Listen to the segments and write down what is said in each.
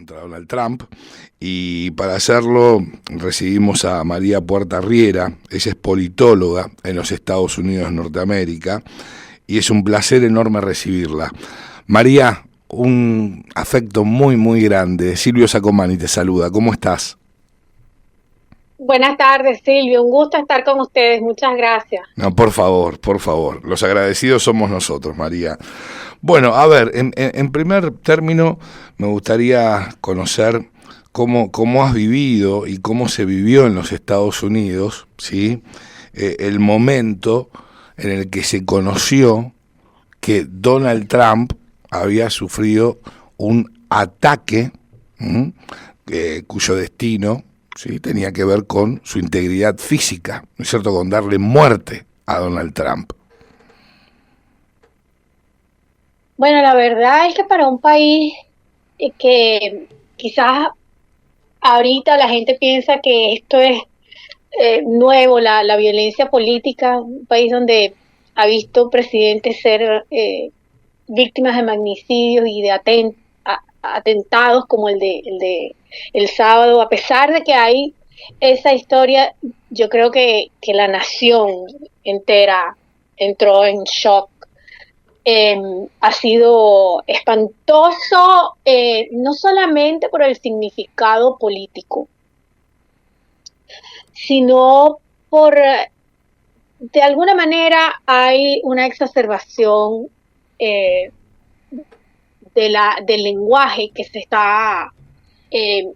contra Donald Trump, y para hacerlo recibimos a María Puerta Riera. Ella es politóloga en los Estados Unidos de Norteamérica y es un placer enorme recibirla. María, un afecto muy muy grande. Silvio Sacomani te saluda, ¿cómo estás? Buenas tardes, Silvio. Un gusto estar con ustedes. Muchas gracias. No, por favor. Los agradecidos somos nosotros, María. Bueno, a ver, en primer término me gustaría conocer cómo has vivido y cómo se vivió en los Estados Unidos, ¿sí? El momento en el que se conoció que Donald Trump había sufrido un ataque, cuyo destino, ¿sí?, tenía que ver con su integridad física, ¿no es cierto?, con darle muerte a Donald Trump. Bueno, la verdad es que para un país que quizás ahorita la gente piensa que esto es nuevo, la violencia política, un país donde ha visto presidentes ser víctimas de magnicidios y de atentados como el de el sábado, a pesar de que hay esa historia, yo creo que la nación entera entró en shock. Ha sido espantoso, no solamente por el significado político, sino por, de alguna manera, hay una exacerbación eh, del lenguaje que eh,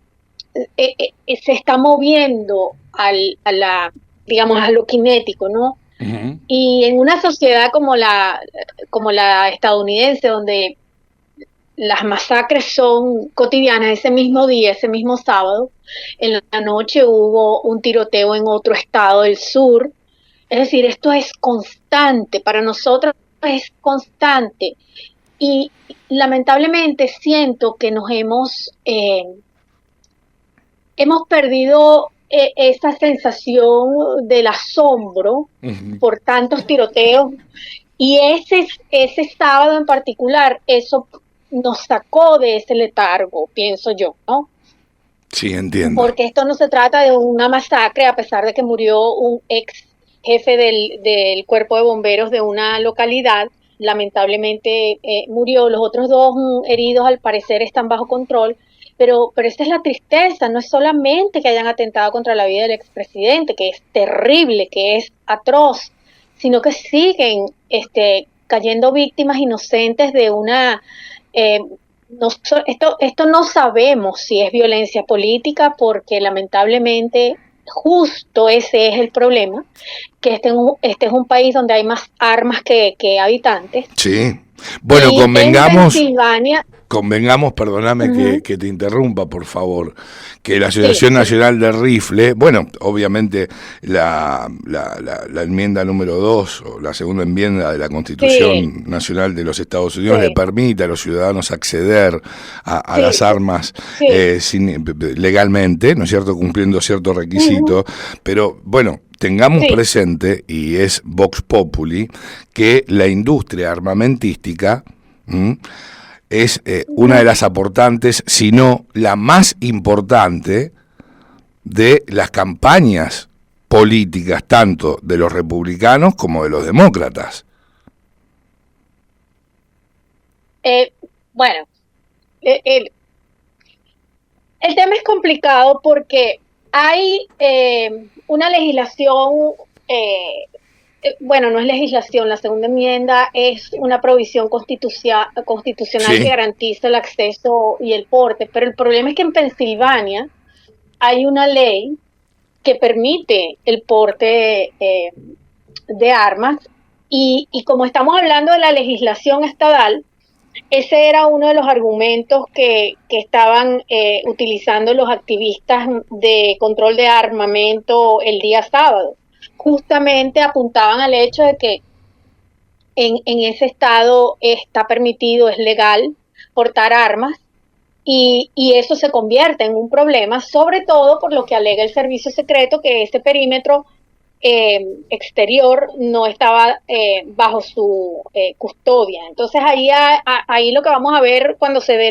se está moviendo digamos, a lo cinético, ¿no? Uh-huh. Y en una sociedad como la estadounidense, donde las masacres son cotidianas, ese mismo día, ese mismo sábado, en la noche hubo un tiroteo en otro estado del sur. Es decir, esto es constante, para nosotros es constante. Y lamentablemente siento que hemos perdido esa sensación del asombro Uh-huh. por tantos tiroteos, y ese sábado en particular, eso nos sacó de ese letargo, pienso yo, ¿no? Sí, entiendo. Porque esto no se trata de una masacre, a pesar de que murió un ex jefe del cuerpo de bomberos de una localidad. Lamentablemente murió. Los otros dos heridos al parecer están bajo control, pero esta es la tristeza. No es solamente que hayan atentado contra la vida del expresidente, que es terrible, que es atroz, sino que siguen cayendo víctimas inocentes de una eh, no, esto no sabemos si es violencia política, porque lamentablemente justo ese es el problema, que este es un país donde hay más armas que habitantes. Sí. Bueno, Y en Pensilvania, perdóname uh-huh, que te interrumpa, por favor, que la sí, Asociación sí, Nacional de Rifle, bueno, obviamente la enmienda número 2 o la segunda enmienda de la sí, Constitución Nacional de los Estados Unidos le sí, permite a los ciudadanos acceder a las sí, armas sí, legalmente, ¿no es cierto?, cumpliendo cierto uh-huh, requisito, pero bueno, tengamos sí, presente, y es Vox Populi, que la industria armamentística es una de uh-huh. las aportantes, si no la más importante, de las campañas políticas, tanto de los republicanos como de los demócratas. Eh, bueno, eh, el, el tema es complicado porque hay una legislación, eh, bueno, no es legislación, la segunda enmienda es una provisión constitucional que Sí, garantiza el acceso y el porte, pero el problema es que en Pensilvania hay una ley que permite el porte de armas, y como estamos hablando de la legislación estatal, ese era uno de los argumentos que estaban utilizando los activistas de control de armamento el día sábado. Justamente apuntaban al hecho de que en ese estado está permitido, es legal portar armas, y eso se convierte en un problema, sobre todo por lo que alega el servicio secreto, que ese perímetro exterior no estaba bajo su custodia. Entonces ahí lo que vamos a ver cuando se dé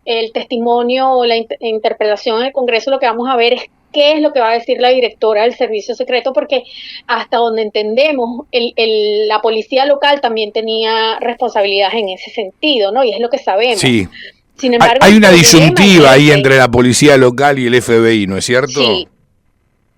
el testimonio o la interpelación en el Congreso, lo que vamos a ver es qué es lo que va a decir la directora del servicio secreto, porque hasta donde entendemos, la policía local también tenía responsabilidades en ese sentido, ¿no? Y es lo que sabemos. Sí. Sin embargo, hay una disyuntiva ahí entre la policía local y el FBI, ¿no es cierto? Sí.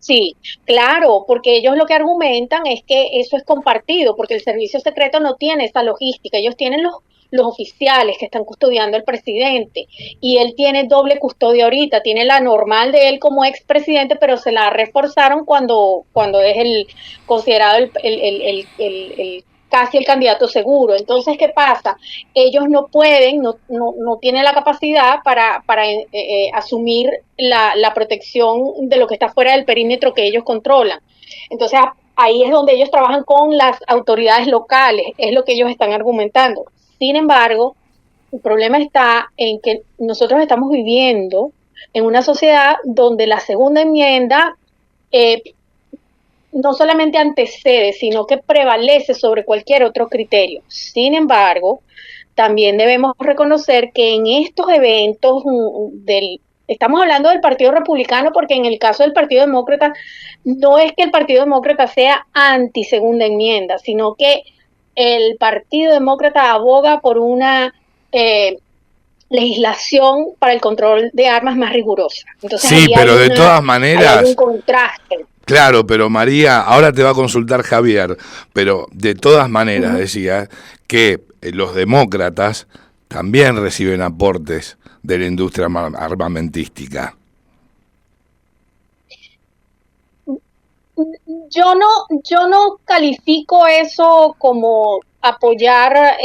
Sí, claro, porque ellos lo que argumentan es que eso es compartido, porque el servicio secreto no tiene esa logística, ellos tienen los oficiales que están custodiando al presidente, y él tiene doble custodia ahorita, tiene la normal de él como expresidente, pero se la reforzaron cuando es el considerado el casi el candidato seguro. Entonces, ¿qué pasa? Ellos no pueden, no tienen la capacidad para asumir la protección de lo que está fuera del perímetro que ellos controlan. Entonces, ahí es donde ellos trabajan con las autoridades locales, es lo que ellos están argumentando. Sin embargo, el problema está en que nosotros estamos viviendo en una sociedad donde la segunda enmienda no solamente antecede, sino que prevalece sobre cualquier otro criterio. Sin embargo, también debemos reconocer que en estos eventos estamos hablando del Partido Republicano, porque en el caso del Partido Demócrata, no es que el Partido Demócrata sea anti segunda enmienda, sino que el Partido Demócrata aboga por una legislación para el control de armas más rigurosa. Entonces, sí, pero de todas maneras hay un contraste. Claro, pero María, ahora te va a consultar Javier, pero de todas maneras decía que los demócratas también reciben aportes de la industria armamentística. Yo no califico eso como apoyar,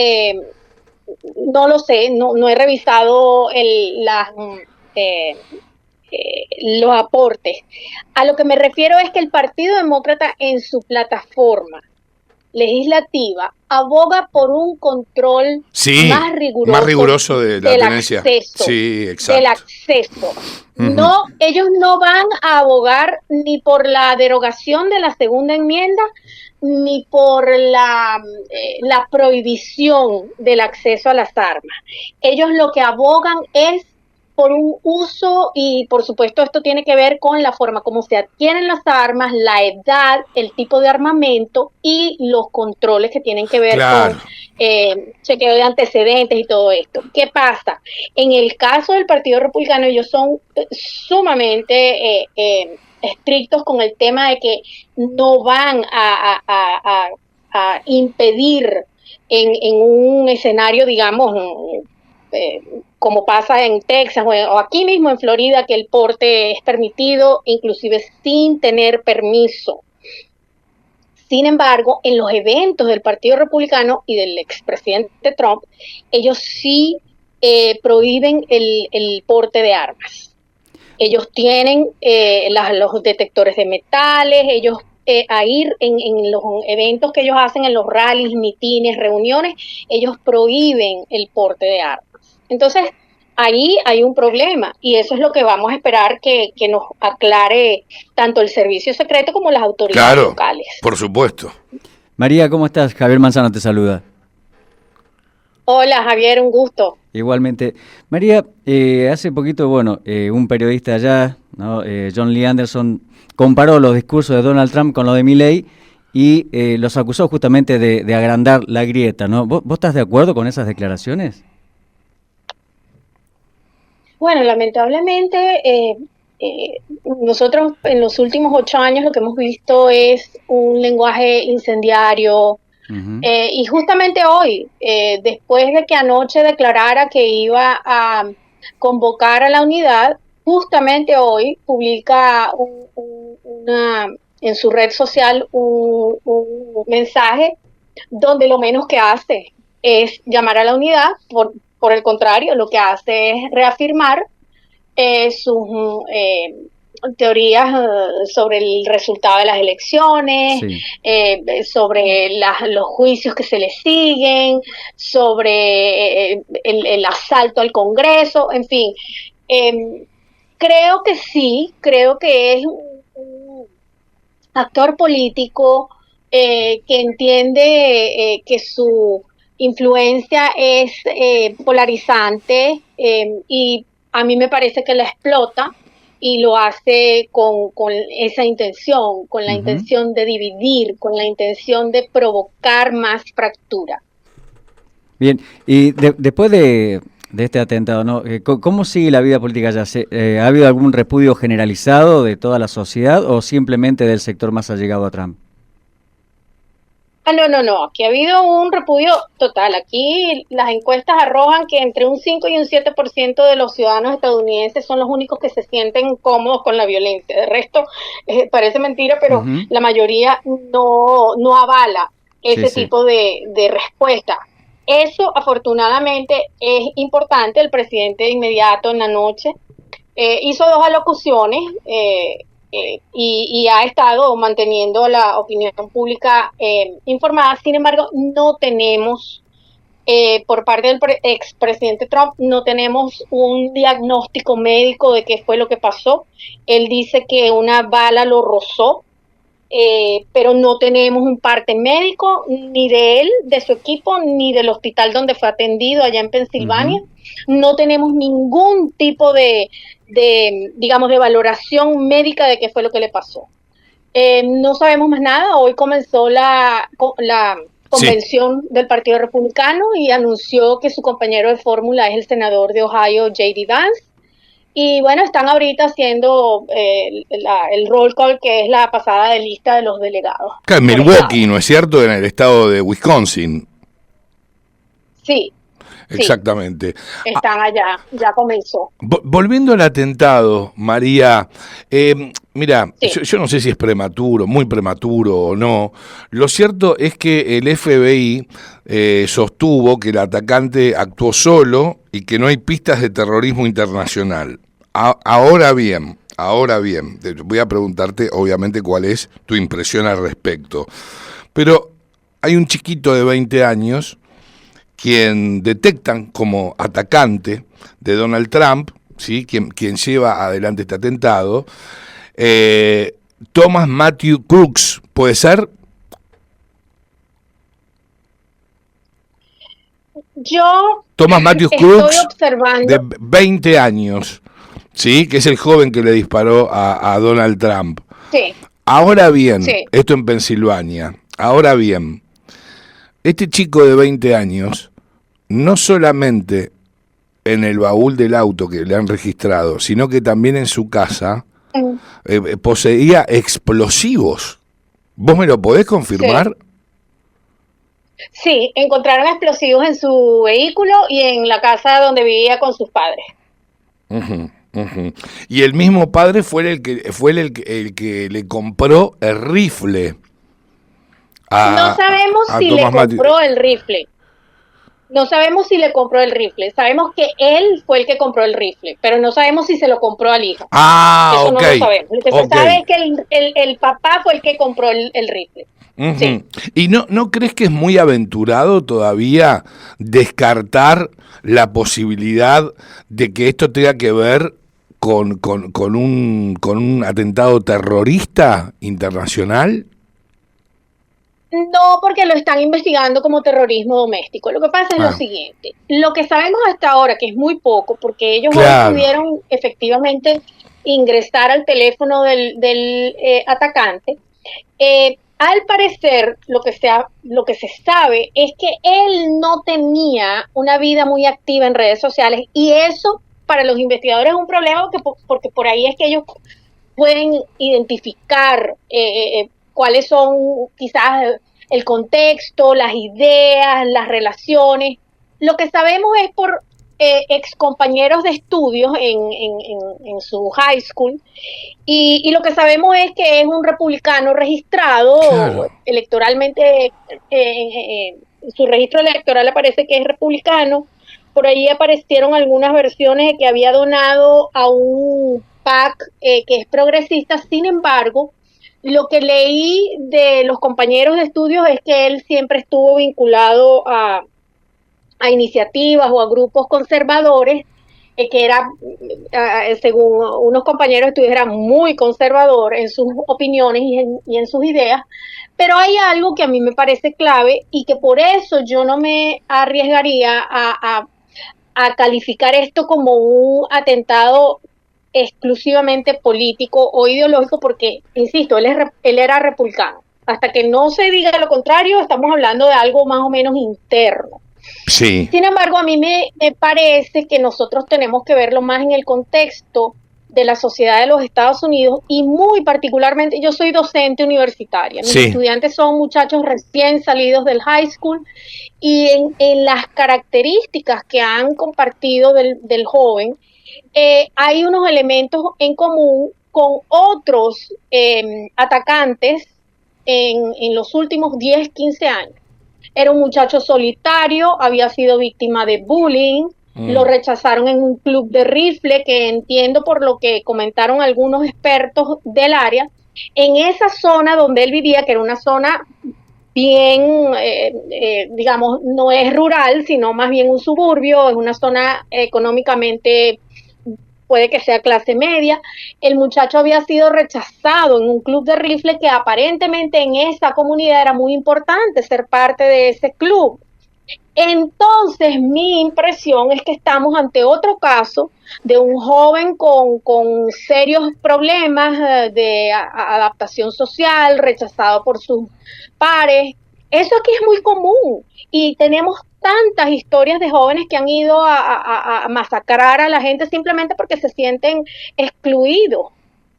no lo sé, no he revisado los aportes. A lo que me refiero es que el Partido Demócrata en su plataforma legislativa aboga por un control más riguroso de la tenencia. Acceso, sí, exacto. del acceso. No, ellos no van a abogar ni por la derogación de la segunda enmienda ni por la prohibición del acceso a las armas. Ellos lo que abogan es por un uso, y por supuesto esto tiene que ver con la forma como se adquieren las armas, la edad, el tipo de armamento y los controles que tienen que ver con chequeo de antecedentes y todo esto. ¿Qué pasa? En el caso del Partido Republicano, ellos son sumamente estrictos con el tema de que no van a impedir en un escenario, digamos, como pasa en Texas o aquí mismo en Florida, que el porte es permitido, inclusive sin tener permiso. Sin embargo, en los eventos del Partido Republicano y del expresidente Trump, ellos sí prohíben el porte de armas. Ellos tienen los detectores de metales, ellos a ir en los eventos que ellos hacen, en los rallies, mitines, reuniones, ellos prohíben el porte de armas. Entonces, ahí hay un problema, y eso es lo que vamos a esperar que nos aclare tanto el servicio secreto como las autoridades locales. Por supuesto. María, ¿cómo estás? Javier Manzano te saluda. Hola, Javier, un gusto. Igualmente. María, hace poquito, un periodista allá, ¿no? John Lee Anderson, comparó los discursos de Donald Trump con los de Milley y los acusó justamente de agrandar la grieta, ¿no? ¿Vos estás de acuerdo con esas declaraciones? Bueno, lamentablemente, nosotros en los últimos 8 años lo que hemos visto es un lenguaje incendiario. Y justamente hoy, después de que anoche declarara que iba a convocar a la unidad, justamente hoy publica en su red social un mensaje donde lo menos que hace es llamar a la unidad. Por el contrario, lo que hace es reafirmar sus teorías sobre el resultado de las elecciones, sobre los juicios que se le siguen, sobre el asalto al Congreso, en fin. Creo que es un actor político que entiende que su influencia es polarizante, y a mí me parece que la explota y lo hace con esa intención, con la intención de dividir, con la intención de provocar más fractura. Bien, y después de este atentado, ¿no? ¿Cómo sigue la vida política allá? ¿Ha habido algún repudio generalizado de toda la sociedad o simplemente del sector más allegado a Trump? No. Aquí ha habido un repudio total. Aquí las encuestas arrojan que entre un 5 y un 7% de los ciudadanos estadounidenses son los únicos que se sienten cómodos con la violencia. De resto, parece mentira, pero la mayoría no avala ese tipo de respuesta. Eso, afortunadamente, es importante. El presidente de inmediato en la noche hizo 2 alocuciones, y ha estado manteniendo la opinión pública informada. Sin embargo, no tenemos, por parte del expresidente Trump, no tenemos un diagnóstico médico de qué fue lo que pasó. Él dice que una bala lo rozó, pero no tenemos un parte médico, ni de él, de su equipo, ni del hospital donde fue atendido allá en Pensilvania. No tenemos ningún tipo digamos, de valoración médica de qué fue lo que le pasó. No sabemos más nada. Hoy comenzó la convención del Partido Republicano y anunció que su compañero de fórmula es el senador de Ohio, J.D. Vance. Y bueno, están ahorita haciendo el roll call, que es la pasada de lista de los delegados. Acá en Milwaukee, ¿no es cierto? En el estado de Wisconsin. Sí. Exactamente. Sí, están allá, ya comenzó. Volviendo al atentado, María, mira, yo no sé si es prematuro, muy prematuro o no. Lo cierto es que el FBI sostuvo que el atacante actuó solo y que no hay pistas de terrorismo internacional. Ahora bien, voy a preguntarte obviamente cuál es tu impresión al respecto. Pero hay un chiquito de 20 años quien detectan como atacante de Donald Trump, ¿sí? quien lleva adelante este atentado, Thomas Matthew Crooks, ¿puede ser? Thomas Matthew Crooks, de 20 años, ¿sí? que es el joven que le disparó a Donald Trump. Sí. Ahora bien, esto en Pensilvania, ahora bien, este chico de 20 años, no solamente en el baúl del auto que le han registrado, sino que también en su casa poseía explosivos. ¿Vos me lo podés confirmar? Sí, encontraron explosivos en su vehículo y en la casa donde vivía con sus padres. Y el mismo padre fue el que le compró el rifle. No sabemos si le compró el rifle. No sabemos si le compró el rifle. Sabemos que él fue el que compró el rifle, pero no sabemos si se lo compró al hijo. Eso no lo sabemos. Lo que se sabe es que el papá fue el que compró el rifle. Sí. ¿Y no crees que es muy aventurado todavía descartar la posibilidad de que esto tenga que ver con un atentado terrorista internacional? No, porque lo están investigando como terrorismo doméstico. Lo que pasa es lo siguiente. Lo que sabemos hasta ahora, que es muy poco, porque ellos hoy pudieron efectivamente ingresar al teléfono del atacante. Al parecer, lo que se sabe es que él no tenía una vida muy activa en redes sociales, y eso para los investigadores es un problema porque por ahí es que ellos pueden identificar cuáles son quizás el contexto, las ideas, las relaciones. Lo que sabemos es por ex compañeros de estudios en su high school, y lo que sabemos es que es un republicano registrado electoralmente. Su registro electoral aparece que es republicano. Por ahí aparecieron algunas versiones de que había donado a un PAC que es progresista. Sin embargo, lo que leí de los compañeros de estudios es que él siempre estuvo vinculado a iniciativas o a grupos conservadores, que era, según unos compañeros de estudio, era muy conservador en sus opiniones y en sus ideas, pero hay algo que a mí me parece clave y que por eso yo no me arriesgaría a calificar esto como un atentado exclusivamente político o ideológico, porque, insisto, él era republicano. Hasta que no se diga lo contrario, estamos hablando de algo más o menos interno. Sí. Sin embargo, a mí me parece que nosotros tenemos que verlo más en el contexto de la sociedad de los Estados Unidos y muy particularmente, yo soy docente universitaria, mis estudiantes son muchachos recién salidos del high school y en las características que han compartido del joven, hay unos elementos en común con otros atacantes en los últimos 10, 15 años. Era un muchacho solitario, había sido víctima de bullying, lo rechazaron en un club de rifle, que entiendo por lo que comentaron algunos expertos del área, en esa zona donde él vivía, que era una zona bien, digamos, no es rural, sino más bien un suburbio, es una zona económicamente, puede que sea clase media. El muchacho había sido rechazado en un club de rifle que aparentemente en esa comunidad era muy importante ser parte de ese club. Entonces, mi impresión es que estamos ante otro caso de un joven con serios problemas de adaptación social, rechazado por sus pares. Eso aquí es muy común y tenemos tantas historias de jóvenes que han ido a masacrar a la gente simplemente porque se sienten excluidos.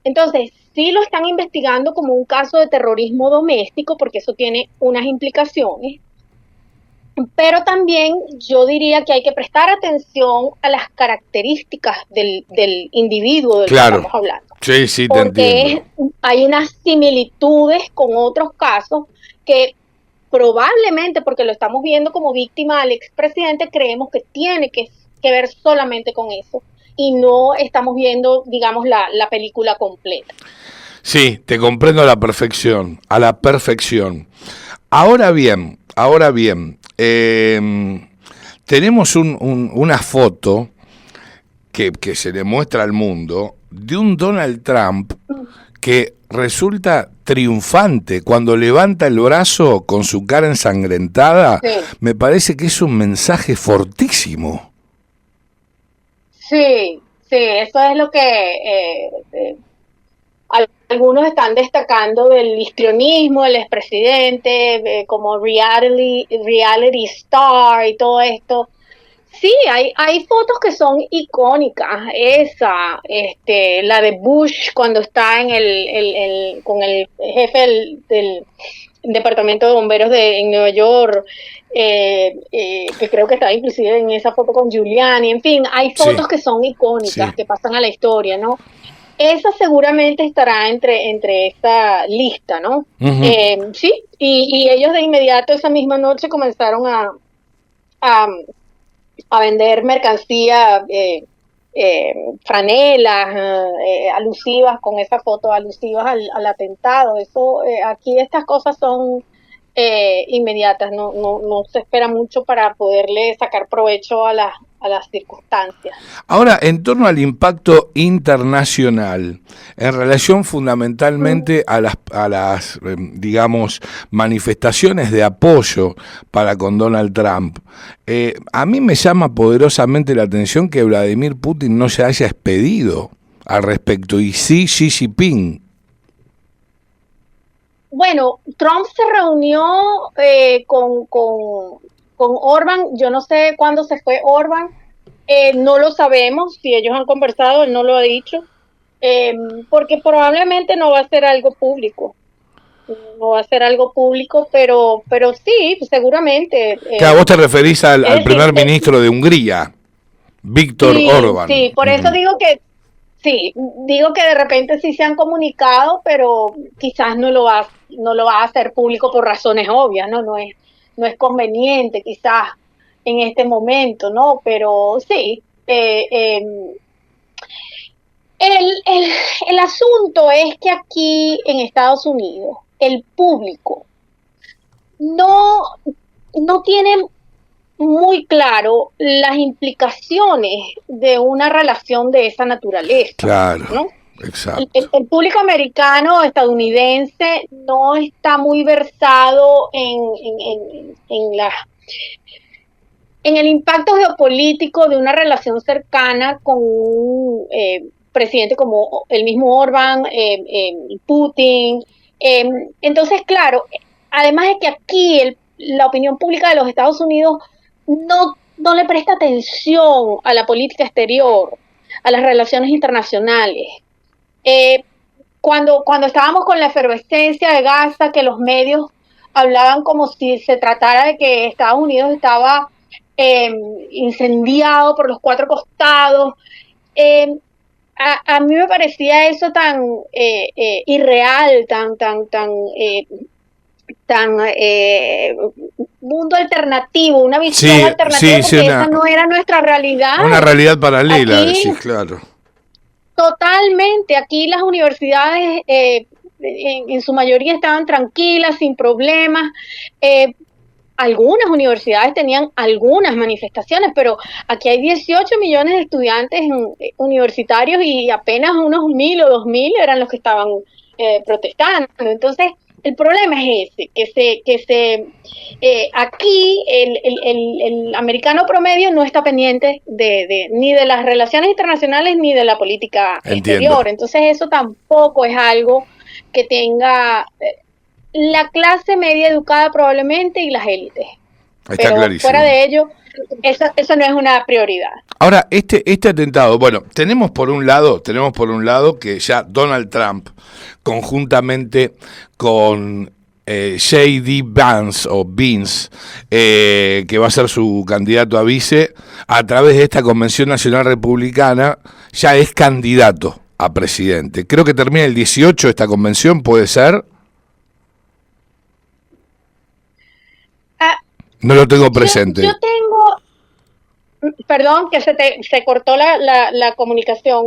Entonces, sí lo están investigando como un caso de terrorismo doméstico porque eso tiene unas implicaciones. Pero también yo diría que hay que prestar atención a las características del individuo del que estamos hablando. Sí, sí, te entiendo. Porque hay unas similitudes con otros casos que probablemente, porque lo estamos viendo como víctima al expresidente, creemos que tiene que ver solamente con eso y no estamos viendo, digamos, la película completa. Sí, te comprendo a la perfección, Ahora bien, tenemos una foto que se le muestra al mundo de un Donald Trump que resulta triunfante cuando levanta el brazo con su cara ensangrentada. Sí. Me parece que es un mensaje fortísimo. Sí, eso es lo que algunos están destacando del histrionismo del expresidente, como reality star y todo esto. Sí, hay fotos que son icónicas. Esa, la de Bush cuando está con el jefe del departamento de bomberos en Nueva York, que creo que está inclusive en esa foto con Giuliani. En fin, hay fotos que son icónicas, que pasan a la historia, ¿no? Esa seguramente estará entre esta lista, ¿no? Sí, y ellos de inmediato esa misma noche comenzaron a vender mercancía, franelas alusivas, con esa foto alusivas al atentado. Eso, aquí estas cosas son inmediatas, no se espera mucho para poderle sacar provecho a las circunstancias. Ahora, en torno al impacto internacional, en relación fundamentalmente a las digamos, manifestaciones de apoyo para con Donald Trump, a mí me llama poderosamente la atención que Vladimir Putin no se haya expedido al respecto, y sí Xi Jinping. Bueno, Trump se reunió con Orbán, yo no sé cuándo se fue Orbán, no lo sabemos, si ellos han conversado, él no lo ha dicho, porque probablemente no va a ser algo público. Pero sí, seguramente. Claro, vos te referís al primer ministro de Hungría, Víctor Orbán. Sí, por eso digo que de repente sí se han comunicado, pero quizás no lo va a hacer público por razones obvias, no es conveniente quizás en este momento, ¿no? Pero sí, el asunto es que aquí en Estados Unidos el público no tiene muy claro las implicaciones de una relación de esa naturaleza. Claro, ¿no? exacto. El público americano, estadounidense, no está muy versado en el impacto geopolítico de una relación cercana con un presidente como el mismo Orbán, Putin. Entonces, claro, además de que aquí la opinión pública de los Estados Unidos no le presta atención a la política exterior, a las relaciones internacionales. Cuando estábamos con la efervescencia de Gaza, que los medios hablaban como si se tratara de que Estados Unidos estaba incendiado por los cuatro costados, a mí me parecía eso tan irreal, tan mundo alternativo, una visión alternativa, porque esa no era nuestra realidad. Una realidad paralela, sí, claro. Totalmente, aquí las universidades en su mayoría estaban tranquilas, sin problemas. Algunas universidades tenían algunas manifestaciones, pero aquí hay 18 millones de estudiantes universitarios y apenas unos 1.000 o 2.000 eran los que estaban protestando. Entonces, el problema es ese, aquí el americano promedio no está pendiente ni de las relaciones internacionales ni de la política exterior. Entonces, eso tampoco es algo que tenga la clase media educada probablemente y las élites. Está clarísimo. Fuera de ello, eso no es una prioridad. Ahora, este atentado, bueno, tenemos por un lado que ya Donald Trump, conjuntamente con J.D. Vance, que va a ser su candidato a vice, a través de esta Convención Nacional Republicana, ya es candidato a presidente. Creo que termina el 18 esta convención, ¿puede ser? No lo tengo presente. Yo tengo, perdón, que se cortó la comunicación,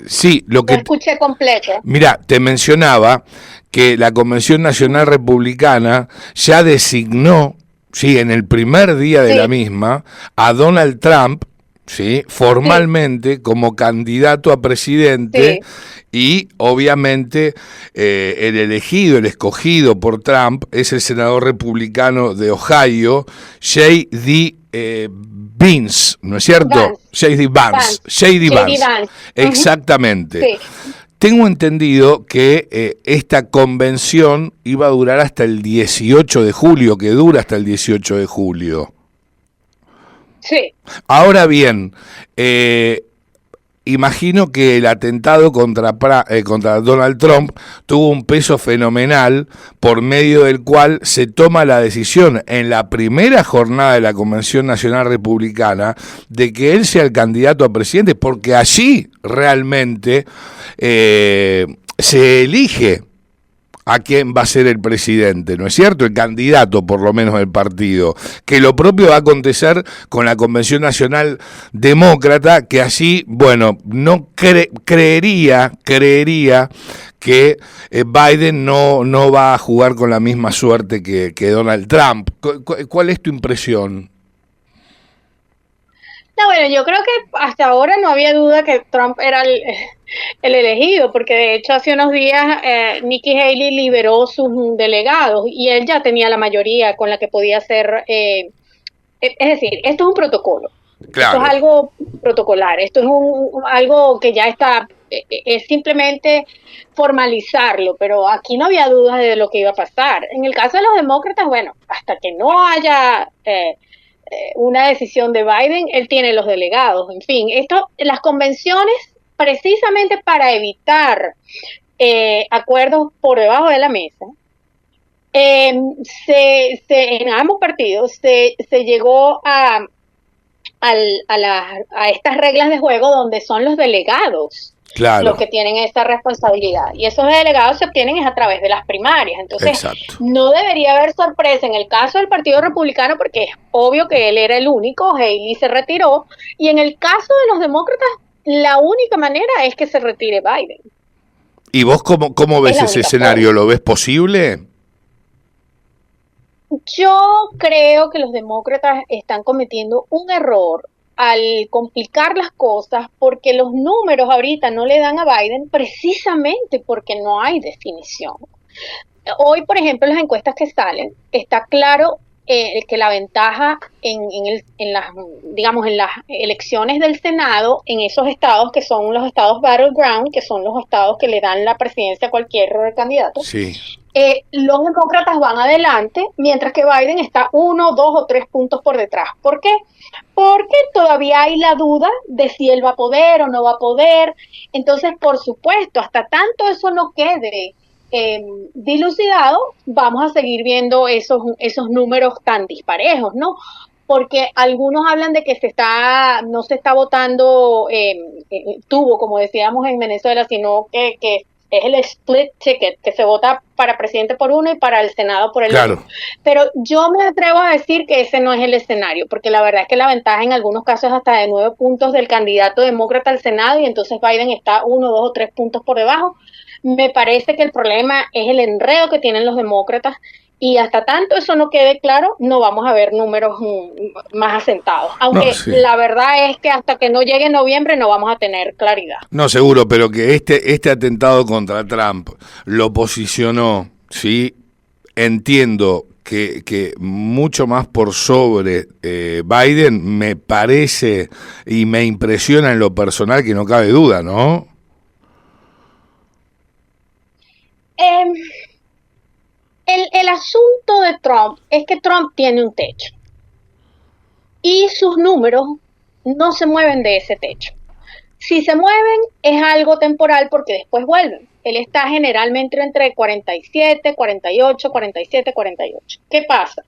sí, lo escuché completo. Mira, te mencionaba que la Convención Nacional Republicana ya designó, sí, en el primer día de la misma, a Donald Trump, sí, formalmente como candidato a presidente. Y obviamente el escogido por Trump es el senador republicano de Ohio, J.D. Vance, ¿no es cierto? J.D. Vance. Exactamente. Sí. Tengo entendido que esta convención iba a durar hasta el 18 de julio, que dura hasta el 18 de julio. Sí. Ahora bien, imagino que el atentado contra Donald Trump tuvo un peso fenomenal, por medio del cual se toma la decisión en la primera jornada de la Convención Nacional Republicana de que él sea el candidato a presidente, porque allí realmente se elige a quién va a ser el presidente, ¿no es cierto? El candidato, por lo menos, del partido. Que lo propio va a acontecer con la Convención Nacional Demócrata, que allí, bueno, no creería que Biden no va a jugar con la misma suerte que Donald Trump. ¿Cuál es tu impresión? No, bueno, yo creo que hasta ahora no había duda que Trump era el elegido, porque de hecho hace unos días Nikki Haley liberó sus delegados y él ya tenía la mayoría con la que podía hacer, es decir, esto es un protocolo, claro. Esto es algo protocolar, esto es algo que ya está, es simplemente formalizarlo, pero aquí no había dudas de lo que iba a pasar. En el caso de los demócratas, bueno, hasta que no haya una decisión de Biden, él tiene los delegados, en fin, las convenciones, precisamente para evitar acuerdos por debajo de la mesa, en ambos partidos se llegó a estas reglas de juego donde son los delegados los que tienen esta responsabilidad, y esos delegados se obtienen es a través de las primarias. Entonces, no debería haber sorpresa en el caso del Partido Republicano, porque es obvio que él era el único, Haley se retiró, y en el caso de los demócratas, la única manera es que se retire Biden. ¿Y vos cómo ves ese escenario? ¿Lo ves posible? Yo creo que los demócratas están cometiendo un error al complicar las cosas porque los números ahorita no le dan a Biden precisamente porque no hay definición. Hoy, por ejemplo, en las encuestas que salen, está claro que la ventaja en las, digamos, en las elecciones del Senado, en esos estados que son los estados battleground, que son los estados que le dan la presidencia a cualquier candidato, Sí. Los demócratas van adelante, mientras que Biden está 1, 2 o 3 puntos por detrás. ¿Por qué? Porque todavía hay la duda de si él va a poder o no va a poder. Entonces, por supuesto, hasta tanto eso no quede dilucidado, vamos a seguir viendo esos números tan disparejos, ¿no? Porque algunos hablan de que no se está votando tubo, como decíamos en Venezuela, sino que es el split ticket, que se vota para presidente por uno y para el Senado por el otro. Pero yo me atrevo a decir que ese no es el escenario, porque la verdad es que la ventaja en algunos casos es hasta de 9 puntos del candidato demócrata al Senado, y entonces Biden está 1, 2 o 3 puntos por debajo. Me parece que el problema es el enredo que tienen los demócratas, y hasta tanto eso no quede claro, no vamos a ver números más asentados. Aunque No, sí. la verdad es que hasta que no llegue noviembre no vamos a tener claridad. No, seguro, pero que este atentado contra Trump lo posicionó, ¿sí? Entiendo que mucho más por sobre Biden, me parece y me impresiona en lo personal, que no cabe duda, ¿no? El asunto de Trump es que Trump tiene un techo y sus números no se mueven de ese techo. Si se mueven es algo temporal porque después vuelven. Él está generalmente entre 47, 48, 47, 48. ¿Qué pasa?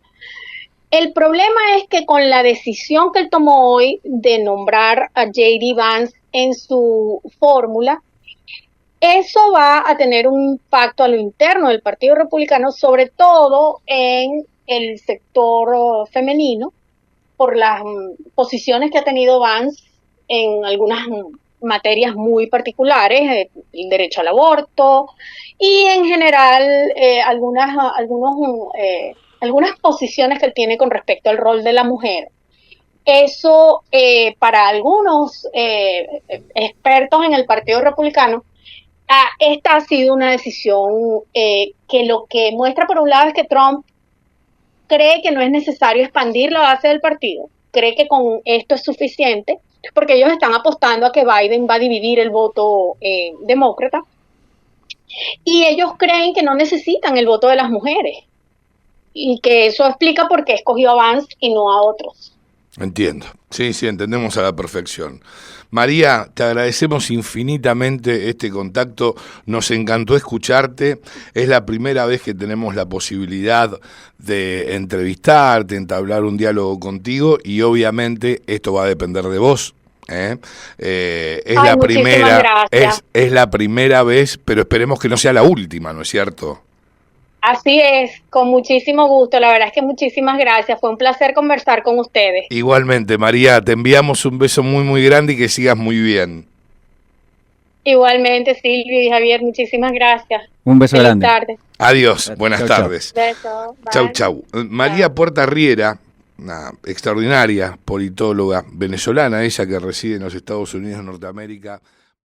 El problema es que con la decisión que él tomó hoy de nombrar a J.D. Vance en su fórmula, eso va a tener un impacto a lo interno del Partido Republicano, sobre todo en el sector femenino, por las posiciones que ha tenido Vance en algunas materias muy particulares, el derecho al aborto y en general algunas posiciones que él tiene con respecto al rol de la mujer. Eso para algunos expertos en el Partido Republicano, esta ha sido una decisión que lo que muestra por un lado es que Trump cree que no es necesario expandir la base del partido, cree que con esto es suficiente, porque ellos están apostando a que Biden va a dividir el voto demócrata, y ellos creen que no necesitan el voto de las mujeres, y que eso explica por qué escogió a Vance y no a otros. Entiendo, sí, entendemos a la perfección. María, te agradecemos infinitamente este contacto, nos encantó escucharte, es la primera vez que tenemos la posibilidad de entrevistarte, entablar un diálogo contigo, y obviamente esto va a depender de vos. Es la primera, es la primera vez, pero esperemos que no sea la última, ¿no es cierto? Así es, con muchísimo gusto, la verdad es que muchísimas gracias, fue un placer conversar con ustedes. Igualmente, María, te enviamos un beso muy muy grande y que sigas muy bien. Igualmente, Silvio y Javier, muchísimas gracias. Un beso grande. Tarde. Adiós, buenas tardes. Beso, chau. María Puerta Riera, una extraordinaria politóloga venezolana, ella que reside en los Estados Unidos de Norteamérica.